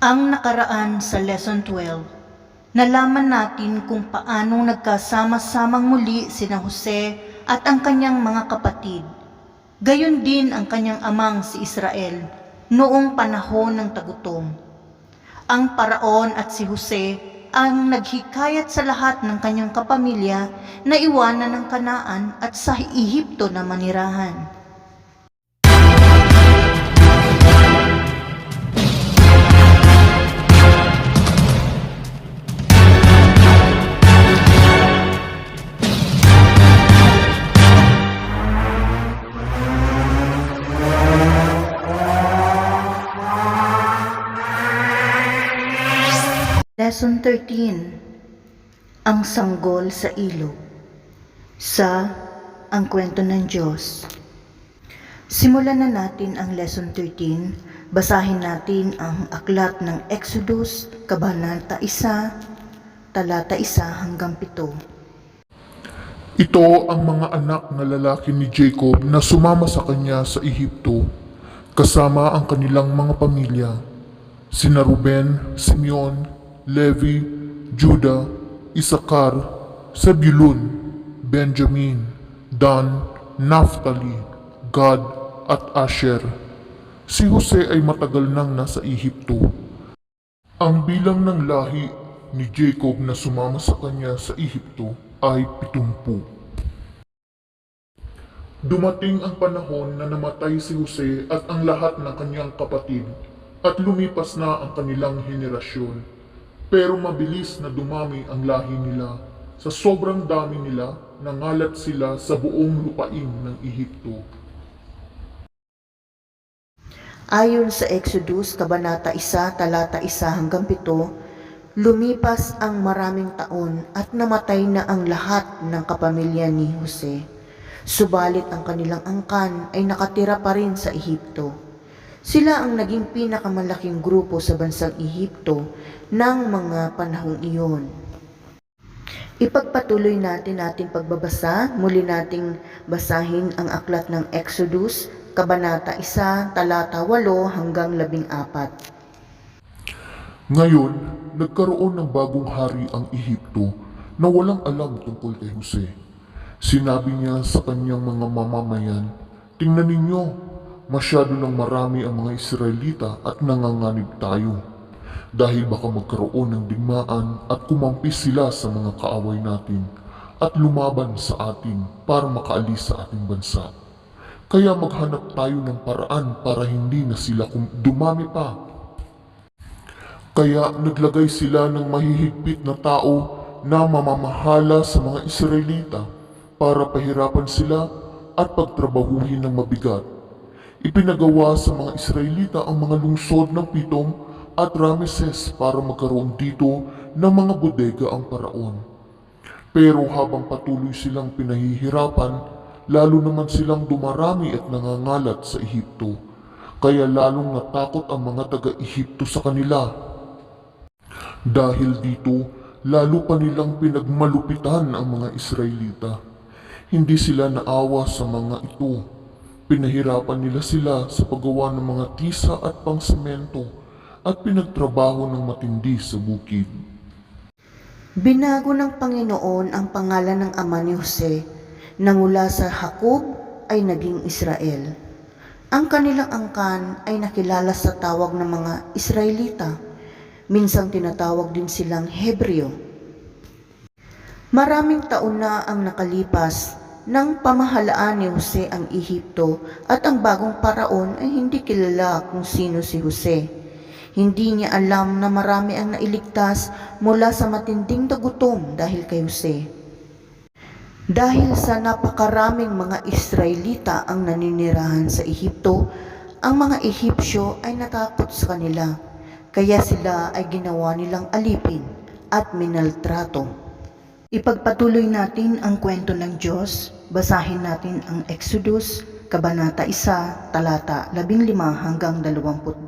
Ang nakaraan sa Lesson 12, nalaman natin kung paano nagkasama-samang muli sina Jose at ang kanyang mga kapatid. Gayon din ang kanyang amang si Israel noong panahon ng tagutom. Ang paraon at si Jose ang naghikayat sa lahat ng kanyang kapamilya na iwanan ng Kanaan at sa Ehipto na manirahan. Lesson 13, Ang Sanggol sa Ilog. Sa Ang Kwento ng Diyos. Simulan na natin ang Lesson 13. Basahin natin ang aklat ng Exodus, Kabanata 1, talata 1 hanggang 7. Ito ang mga anak na lalaki ni Jacob na sumama sa kanya sa Ehipto, kasama ang kanilang mga pamilya, sina Ruben, Simeon, Levi, Juda, Isakar, Zebulun, Benjamin, Dan, Naphtali, Gad at Asher. Si Jose ay matagal nang nasa Ehipto. Ang bilang ng lahi ni Jacob na sumama sa kanya sa Ehipto ay 70. Dumating ang panahon na namatay si Jose at ang lahat ng kanyang kapatid at lumipas na ang kanilang henerasyon. Pero mabilis na dumami ang lahi nila. Sa sobrang dami nila, nangalat sila sa buong lupain ng Ehipto. Ayon sa Exodus, Kabanata 1, talata 1 hanggang 7, lumipas ang maraming taon at namatay na ang lahat ng kapamilya ni Jose. Subalit ang kanilang angkan ay nakatira pa rin sa Ehipto. Sila ang naging pinakamalaking grupo sa bansang Ehipto ng mga panahong iyon. Ipagpatuloy natin ating pagbabasa. Muli nating basahin ang aklat ng Exodus, Kabanata 1, talata 8 hanggang 14. Ngayon, nagkaroon ng bagong hari ang Ehipto na walang alam tungkol kay Jose. Sinabi niya sa kanyang mga mamamayan, "Tingnan ninyo, masyado nang marami ang mga Israelita at nanganganib tayo. Dahil baka magkaroon ng digmaan at kumampi sila sa mga kaaway natin at lumaban sa atin para makaalis sa ating bansa. Kaya maghanap tayo ng paraan para hindi na sila dumami pa." Kaya naglagay sila ng mahihigpit na tao na mamamahala sa mga Israelita para pahirapan sila at pagtrabahuhin ng mabigat. Ipinagawa sa mga Israelita ang mga lungsod ng Pitom at Rameses para magkaroon dito ng mga bodega ang paraon. Pero habang patuloy silang pinahihirapan, lalo naman silang dumarami at nangangalat sa Ehipto. Kaya lalong natakot ang mga taga-Ehipto sa kanila. Dahil dito, lalo pa nilang pinagmalupitan ang mga Israelita. Hindi sila naawa sa mga ito. Pinahirapan nila sila sa paggawa ng mga tisa at pangsemento at pinagtrabaho ng matindi sa bukid. Binago ng Panginoon ang pangalan ng ama ni Jose na mula sa Jacob ay naging Israel. Ang kanilang angkan ay nakilala sa tawag ng mga Israelita. Minsang tinatawag din silang Hebreo. Maraming taon na ang nakalipas nang pamahalaan ni Jose ang Ehipto at ang bagong paraon ay hindi kilala kung sino si Jose. Hindi niya alam na marami ang nailigtas mula sa matinding tagutom dahil kay Jose. Dahil sa napakaraming mga Israelita ang naninirahan sa Ehipto, ang mga Ehipsyo ay natakot sa kanila, kaya sila ay ginawa nilang alipin at minaltrato. Ipagpatuloy natin ang kwento ng Diyos. Basahin natin ang Exodus, Kabanata 1, talata 15 hanggang 22.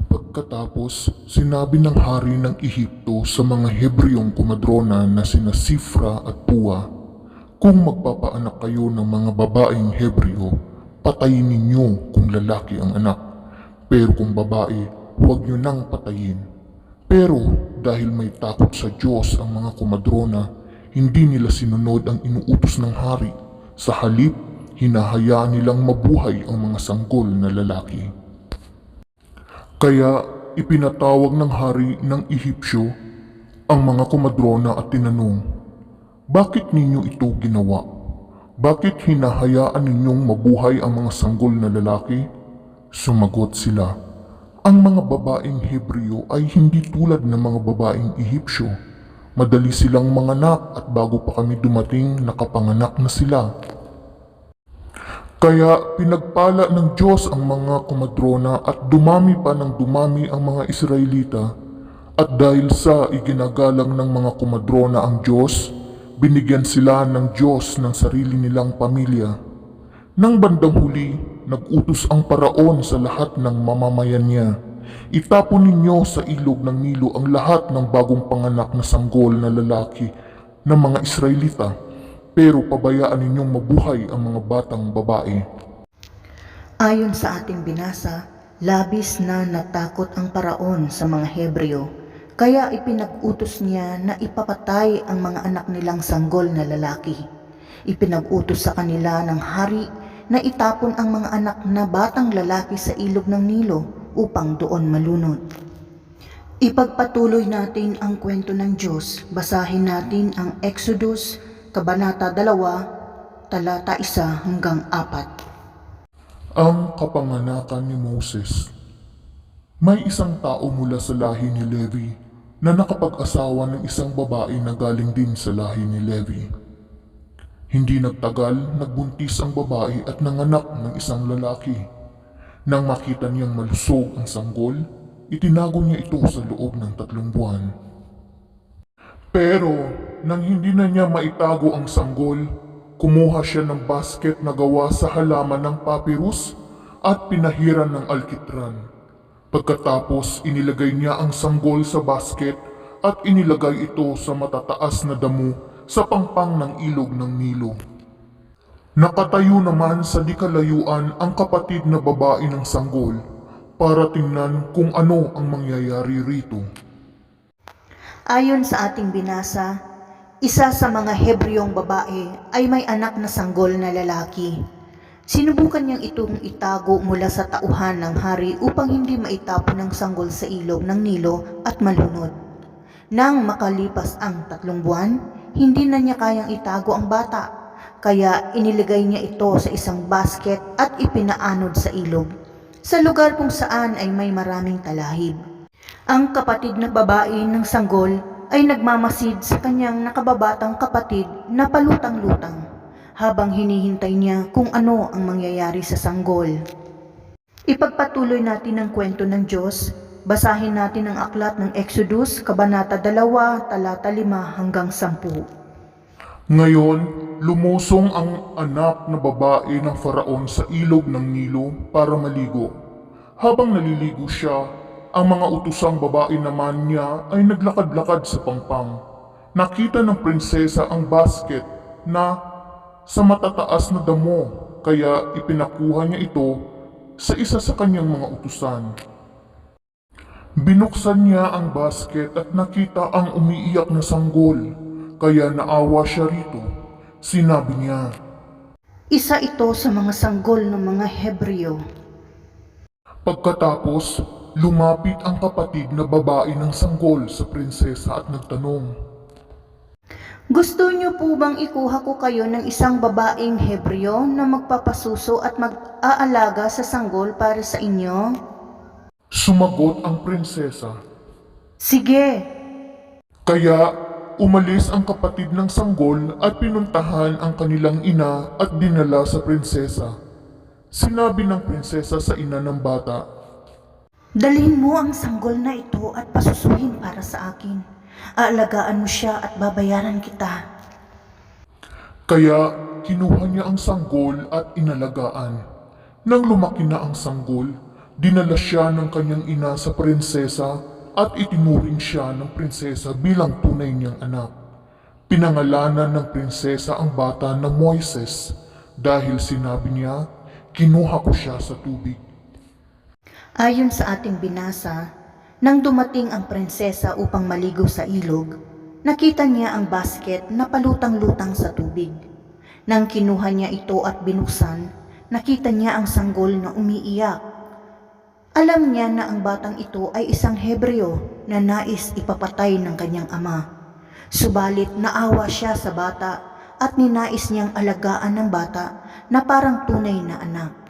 Pagkatapos, sinabi ng hari ng Ehipto sa mga Hebreyong kumadrona na sina Sifra at Pua, "Kung magpapaanak kayo ng mga babaeng Hebreo, patayin ninyo kung lalaki ang anak. Pero kung babae, huwag niyo nang patayin. Pero dahil may takot sa Diyos ang mga komadrona, hindi nila sinunod ang inuutos ng hari. Sa halip, hinahayaan nilang mabuhay ang mga sanggol na lalaki. Kaya ipinatawag ng hari ng Ehipsyo ang mga komadrona at tinanong, "Bakit ninyo ito ginawa? Bakit hinahayaan ninyong mabuhay ang mga sanggol na lalaki?" Sumagot sila, "Ang mga babaeng Hebreo ay hindi tulad ng mga babaeng Ehipsyo. Madali silang manganak at bago pa kami dumating nakapanganak na sila." Kaya pinagpala ng Diyos ang mga komadrona at dumami pa ng dumami ang mga Israelita. At dahil sa iginagalang ng mga komadrona ang Diyos, binigyan sila ng Diyos ng sarili nilang pamilya. Nang bandang huli, nag-utos ang paraon sa lahat ng mamamayan niya, "Itapon ninyo sa ilog ng Nilo ang lahat ng bagong panganak na sanggol na lalaki ng mga Israelita, pero pabayaan ninyong mabuhay ang mga batang babae." Ayon sa ating binasa, labis na natakot ang paraon sa mga Hebreo, kaya ipinag-utos niya na ipapatay ang mga anak nilang sanggol na lalaki. Ipinag-utos sa kanila ng hari na itapon ang mga anak na batang lalaki sa ilog ng Nilo upang doon malunod. Ipagpatuloy natin ang kwento ng Diyos. Basahin natin ang Exodus, Kabanata 2, talata 1 hanggang 4. Ang kapanganakan ni Moses. May isang tao mula sa lahi ni Levi na nakapag-asawa ng isang babae na galing din sa lahi ni Levi. Hindi nagtagal, nagbuntis ang babae at nanganak ng isang lalaki. Nang makita niyang malusog ang sanggol, itinago niya ito sa loob ng 3 buwan. Pero nang hindi na niya maitago ang sanggol, kumuha siya ng basket na gawa sa halaman ng papyrus at pinahiran ng alkitran. Pagkatapos inilagay niya ang sanggol sa basket at inilagay ito sa matataas na damo sa pangpang ng ilog ng Nilo. Nakatayo naman sa di kalayuan ang kapatid na babae ng sanggol para tingnan kung ano ang mangyayari rito. Ayon sa ating binasa, isa sa mga Hebreong babae ay may anak na sanggol na lalaki. Sinubukan niyang itong itago mula sa tauhan ng hari upang hindi maitapon ng sanggol sa ilog ng Nilo at malunod. Nang makalipas ang 3 buwan, hindi na niya kayang itago ang bata, kaya inilagay niya ito sa isang basket at ipinaanod sa ilog, sa lugar kung saan ay may maraming talahib. Ang kapatid na babae ng sanggol ay nagmamasid sa kanyang nakababatang kapatid na palutang-lutang habang hinihintay niya kung ano ang mangyayari sa sanggol. Ipagpatuloy natin ang kwento ng Diyos. Basahin natin ang aklat ng Exodus, Kabanata 2, talata 5 hanggang 10. Ngayon, lumusong ang anak na babae ng Faraon sa ilog ng Nilo para maligo. Habang naliligo siya, ang mga utosang babae naman niya ay naglakad-lakad sa pangpang. Nakita ng prinsesa ang basket na sa matataas na damo, kaya ipinakuha niya ito sa isa sa kanyang mga utusan. Binuksan niya ang basket at nakita ang umiiyak na sanggol, kaya naawa siya rito. Sinabi niya, Isa ito sa mga sanggol ng mga Hebreo. Pagkatapos, lumapit ang kapatid na babae ng sanggol sa prinsesa at nagtanong, Gusto niyo po bang ikuha ko kayo ng isang babaeng Hebreo na magpapasuso at mag-aalaga sa sanggol para sa inyo? Sumagot ang prinsesa. Sige. Kaya umalis ang kapatid ng sanggol at pinuntahan ang kanilang ina at dinala sa prinsesa. Sinabi ng prinsesa sa ina ng bata, Dalhin mo ang sanggol na ito at pasusuhin para sa akin. Aalagaan mo siya at babayaran kita. Kaya kinuha niya ang sanggol at inalagaan. Nang lumaki na ang sanggol, dinala siya ng kanyang ina sa prinsesa at itinuring siya ng prinsesa bilang tunay niyang anak. Pinangalanan ng prinsesa ang bata na Moises dahil sinabi niya, kinuha ko siya sa tubig. Ayon sa ating binasa, nang dumating ang prinsesa upang maligo sa ilog, nakita niya ang basket na palutang-lutang sa tubig. Nang kinuha niya ito at binuksan, nakita niya ang sanggol na umiiyak. Alam niya na ang batang ito ay isang Hebreo na nais ipapatay ng kanyang ama. Subalit naawa siya sa bata at ninais niyang alagaan ng bata na parang tunay na anak.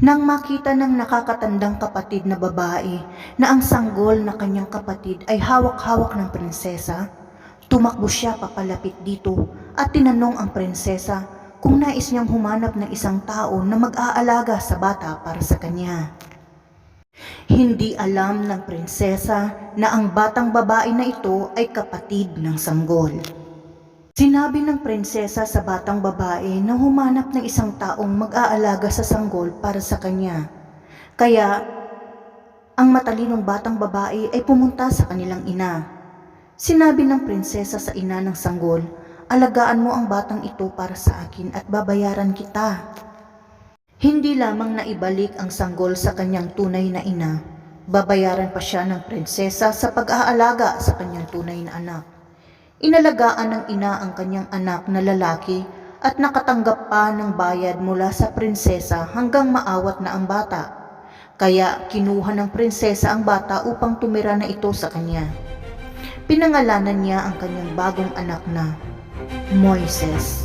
Nang makita ng nakakatandang kapatid na babae na ang sanggol na kanyang kapatid ay hawak-hawak ng prinsesa, tumakbo siya papalapit dito at tinanong ang prinsesa kung nais niyang humanap ng isang tao na mag-aalaga sa bata para sa kanya. Hindi alam ng prinsesa na ang batang babae na ito ay kapatid ng sanggol. Sinabi ng prinsesa sa batang babae na humanap ng isang taong mag-aalaga sa sanggol para sa kanya. Kaya, ang matalinong batang babae ay pumunta sa kanilang ina. Sinabi ng prinsesa sa ina ng sanggol, "Alagaan mo ang batang ito para sa akin at babayaran kita." Hindi lamang naibalik ang sanggol sa kanyang tunay na ina, babayaran pa siya ng prinsesa sa pag-aalaga sa kanyang tunay na anak. Inalagaan ng ina ang kanyang anak na lalaki at nakatanggap pa ng bayad mula sa prinsesa hanggang maawat na ang bata. Kaya kinuha ng prinsesa ang bata upang tumira na ito sa kanya. Pinangalanan niya ang kanyang bagong anak na Moises.